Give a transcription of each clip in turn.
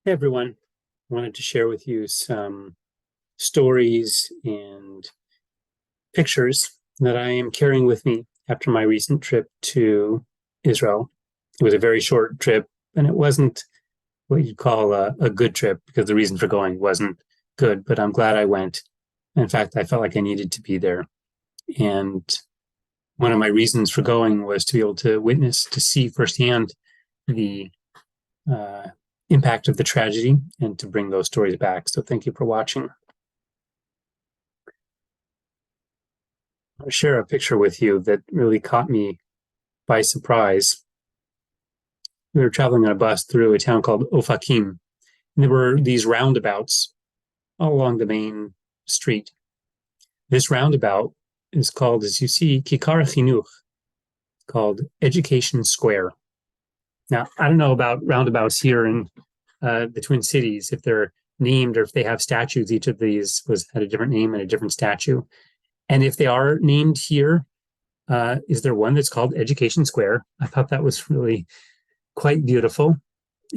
Hey everyone, I wanted to share with you some stories and pictures that I am carrying with me after my recent trip to Israel. It was a very short trip, and it wasn't what you'd call a good trip because the reason for going wasn't good, but I'm glad I went. In fact, I felt like I needed to be there. And one of my reasons for going was to be able to witness, to see firsthand the uh, impact of the tragedy and to bring those stories back. So thank you for watching. I'll share a picture with you that really caught me by surprise. We were traveling on a bus through a town called Ofakim, and there were these roundabouts all along the main street. This roundabout is called, as you see, Kikar Chinuch, called Education Square. Now, I don't know about roundabouts here in the Twin Cities, if they're named or if they have statues. Each of these had a different name and a different statue. And if they are named here, is there one that's called Education Square? I thought that was really quite beautiful.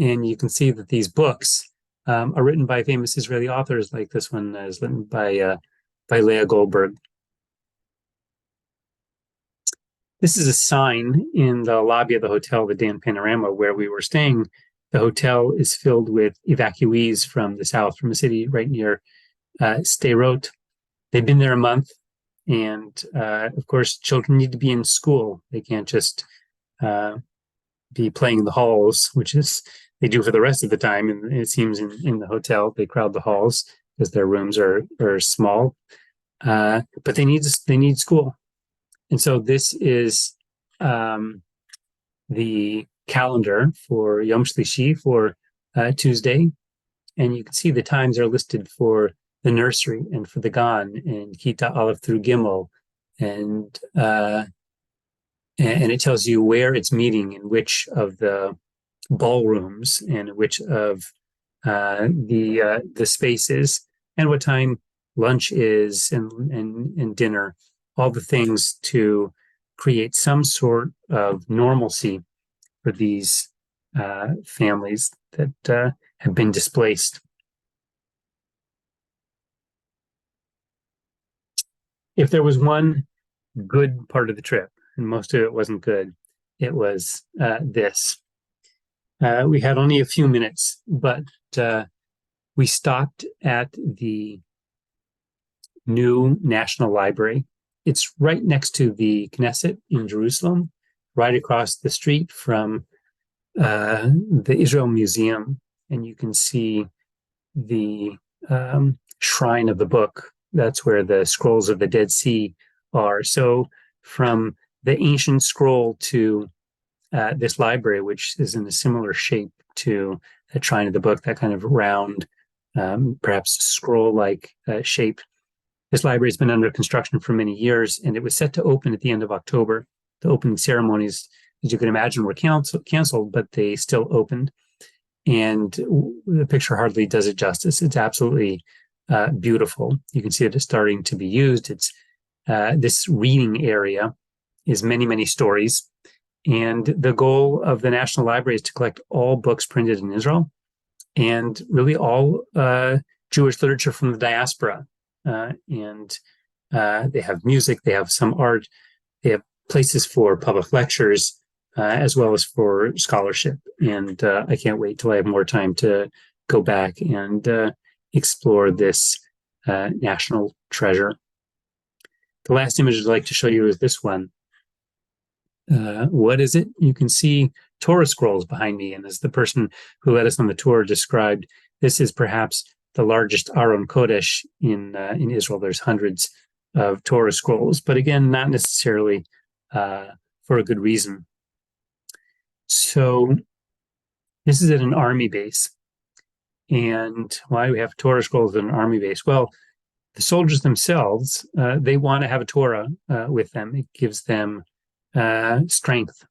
And you can see that these books are written by famous Israeli authors, like this one is written by Leah Goldberg. This is a sign in the lobby of the hotel, the Dan Panorama, where we were staying. The hotel is filled with evacuees from the south, from a city right near Sderot. They've been there a month. And of course, children need to be in school. They can't just be playing in the halls, which is they do for the rest of the time. And it seems in the hotel, they crowd the halls because their rooms are small. But they need school. And so this is the calendar for Yom Shlishi, for Tuesday. And you can see the times are listed for the nursery and for the Gan and Kita Aleph through Gimel. And it tells you where it's meeting, in which of the ballrooms and which of the spaces, and what time lunch is and dinner, all the things to create some sort of normalcy for these families that have been displaced. If there was one good part of the trip, and most of it wasn't good, it was this. We had only a few minutes, but we stopped at the new National Library. It's right next to the Knesset in Jerusalem, right across the street from the Israel Museum. And you can see the shrine of the book. That's where the scrolls of the Dead Sea are. So from the ancient scroll to this library, which is in a similar shape to the shrine of the book, that kind of round, perhaps scroll-like shape. This library has been under construction for many years, and it was set to open at the end of October. The opening ceremonies, as you can imagine, were canceled, but they still opened. And the picture hardly does it justice. It's absolutely beautiful. You can see it is starting to be used. It's this reading area is many, many stories. And the goal of the National Library is to collect all books printed in Israel and really all Jewish literature from the diaspora. And they have music, they have some art, they have places for public lectures, as well as for scholarship. And I can't wait till I have more time to go back and explore this national treasure. The last image I'd like to show you is this one. What is it? You can see Torah scrolls behind me. And as the person who led us on the tour described, this is perhaps the largest Aron Kodesh in Israel. There's hundreds of Torah scrolls, but again, not necessarily for a good reason. So this is at an army base. And why do we have Torah scrolls at an army base? Well, the soldiers themselves, they want to have a Torah with them. It gives them strength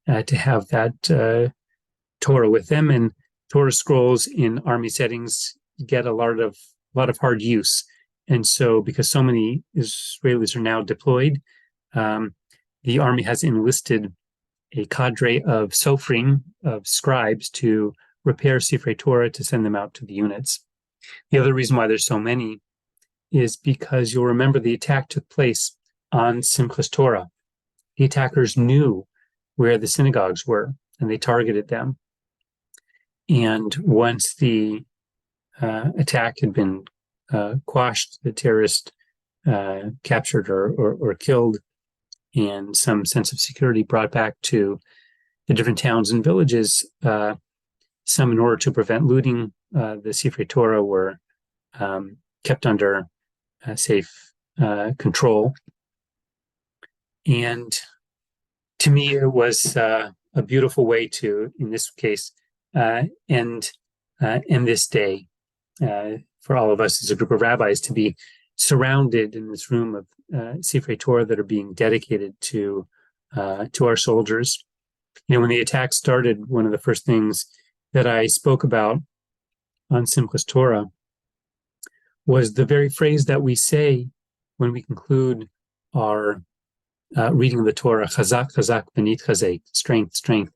to have that Torah with them. And Torah scrolls in army settings get a lot of hard use. And so because so many Israelis are now deployed, the army has enlisted a cadre of sofrim, of scribes, to repair Sifrei Torah to send them out to the units. The other reason why there's so many is because you'll remember the attack took place on Simchas Torah. The attackers knew where the synagogues were, and they targeted them. And once the attack had been quashed, the terrorist captured or killed, and some sense of security brought back to the different towns and villages, some in order to prevent looting, the Sifrei Torah were kept under safe control. And to me, it was a beautiful way to, in this case, end this day for all of us as a group of rabbis to be surrounded in this room of Sifrei Torah that are being dedicated to our soldiers. When the attack started, one of the first things that I spoke about on Simchas Torah was the very phrase that we say when we conclude our reading of the Torah: Chazak, Chazak, Benit Chazek, strength, strength,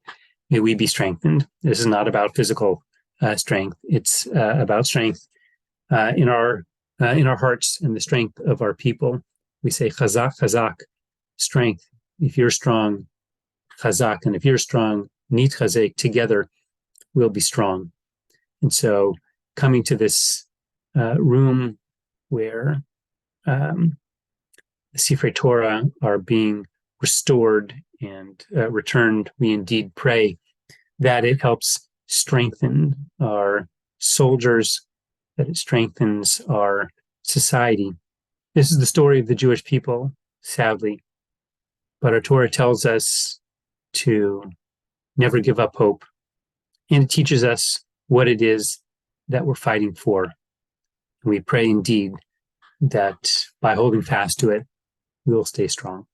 may we be strengthened. This is not about physical strength. It's about strength in our hearts and the strength of our people. We say Chazak, Chazak, strength. If you're strong, Chazak, and if you're strong, Nit Chazek, together we'll be strong. And so coming to this room where the Sifrei Torah are being restored and returned, we indeed pray that it helps strengthen our soldiers, that it strengthens our society. This is the story of the Jewish people, sadly, but our Torah tells us to never give up hope, and it teaches us what it is that we're fighting for. We pray indeed that by holding fast to it, we will stay strong.